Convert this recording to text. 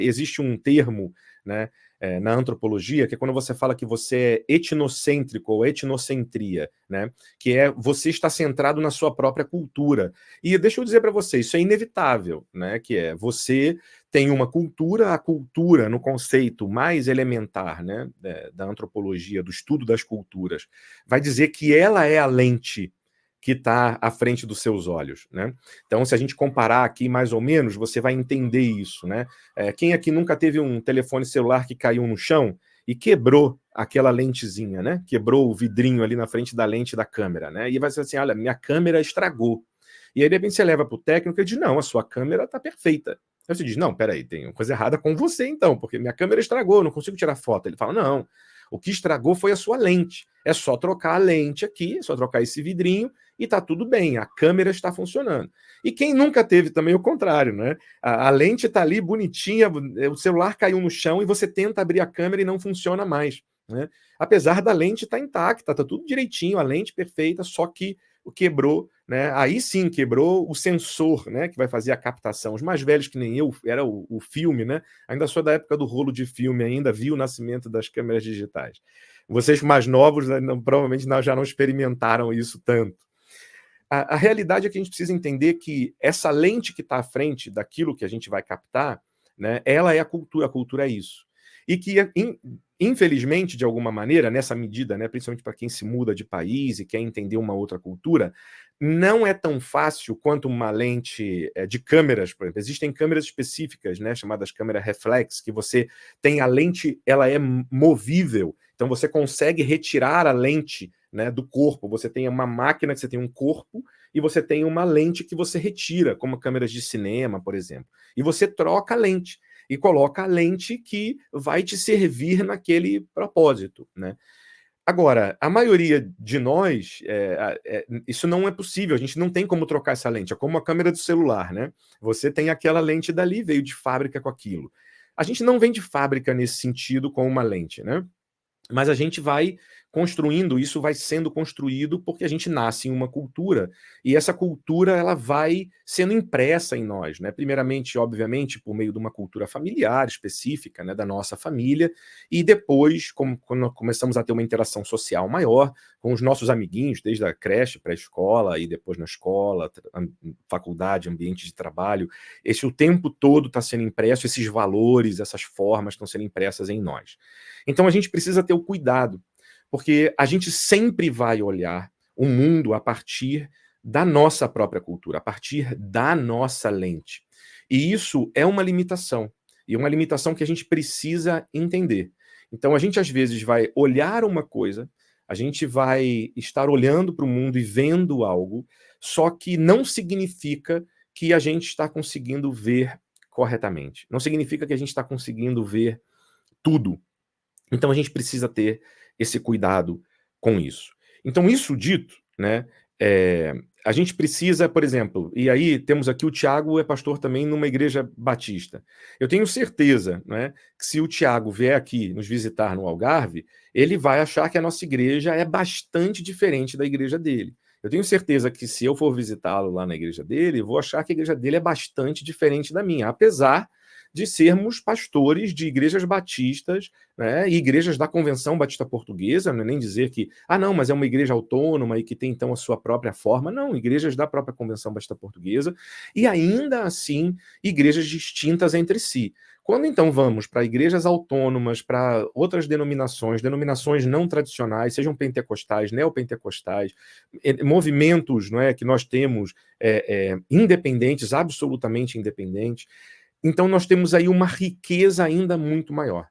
Existe um termo, né, na antropologia, que é quando você fala que você é etnocêntrico ou etnocentria, né, que é você está centrado na sua própria cultura. E deixa eu dizer para você, isso é inevitável, né, que é você tem uma cultura, a cultura no conceito mais elementar, né, da antropologia, do estudo das culturas, vai dizer que ela é a lente que está à frente dos seus olhos, né? Então, se a gente comparar aqui mais ou menos, você vai entender isso, né? Quem aqui nunca teve um telefone celular que caiu no chão e quebrou aquela lentezinha, né? Quebrou o vidrinho ali na frente da lente da câmera, né? E vai ser assim, olha, minha câmera estragou. E aí, de repente, você leva para o técnico e ele diz, não, a sua câmera está perfeita. Aí você diz, não, peraí, tem uma coisa errada com você então, porque minha câmera estragou, eu não consigo tirar foto. Ele fala, não, o que estragou foi a sua lente. É só trocar a lente aqui, é só trocar esse vidrinho e tá tudo bem, a câmera está funcionando. E quem nunca teve também o contrário, né? A lente tá ali bonitinha, o celular caiu no chão e você tenta abrir a câmera e não funciona mais, né? Apesar da lente estar intacta, tá tudo direitinho, a lente perfeita, só que quebrou, né? Aí sim quebrou o sensor, né? Que vai fazer a captação. Os mais velhos que nem eu, era o filme, né? Ainda sou da época do rolo de filme, ainda vi o nascimento das câmeras digitais. Vocês mais novos, né, provavelmente já não experimentaram isso tanto. A realidade é que a gente precisa entender que essa lente que está à frente daquilo que a gente vai captar, né, ela é a cultura é isso. E que, infelizmente, de alguma maneira, nessa medida, né, principalmente para quem se muda de país e quer entender uma outra cultura, não é tão fácil quanto uma lente de câmeras, por exemplo. Existem câmeras específicas, né, chamadas câmeras reflex, que você tem a lente, ela é movível, então você consegue retirar a lente, né, do corpo. Você tem uma máquina que você tem um corpo e você tem uma lente que você retira, como câmeras de cinema, por exemplo. E você troca a lente e coloca a lente que vai te servir naquele propósito, né? Agora, a maioria de nós, isso não é possível, a gente não tem como trocar essa lente, é como a câmera do celular, né? Você tem aquela lente dali, veio de fábrica com aquilo. A gente não vem de fábrica nesse sentido com uma lente, né? Mas a gente vai construindo, isso vai sendo construído porque a gente nasce em uma cultura, e essa cultura ela vai sendo impressa em nós, né? Primeiramente, obviamente, por meio de uma cultura familiar específica, né, da nossa família, e depois, quando começamos a ter uma interação social maior com os nossos amiguinhos, desde a creche, pré-escola, e depois na escola, faculdade, ambiente de trabalho, o tempo todo está sendo impresso, esses valores, essas formas estão sendo impressas em nós. Então a gente precisa ter o cuidado, porque a gente sempre vai olhar o mundo a partir da nossa própria cultura, a partir da nossa lente. E isso é uma limitação, e uma limitação que a gente precisa entender. Então a gente às vezes vai olhar uma coisa, a gente vai estar olhando para o mundo e vendo algo, só que não significa que a gente está conseguindo ver corretamente. Não significa que a gente está conseguindo ver tudo. Então a gente precisa ter esse cuidado com isso. Então, isso dito, né, a gente precisa, por exemplo, e aí temos aqui o Tiago é pastor também numa igreja batista. Eu tenho certeza, né, que se o Tiago vier aqui nos visitar no Algarve, ele vai achar que a nossa igreja é bastante diferente da igreja dele. Eu tenho certeza que se eu for visitá-lo lá na igreja dele, vou achar que a igreja dele é bastante diferente da minha, apesar de sermos pastores de igrejas batistas, né, e igrejas da Convenção Batista Portuguesa, não é nem dizer que, não, mas é uma igreja autônoma e que tem então a sua própria forma, não, igrejas da própria Convenção Batista Portuguesa, e ainda assim, igrejas distintas entre si. Quando então vamos para igrejas autônomas, para outras denominações não tradicionais, sejam pentecostais, neopentecostais, movimentos, não é, que nós temos independentes, absolutamente independentes, então nós temos aí uma riqueza ainda muito maior.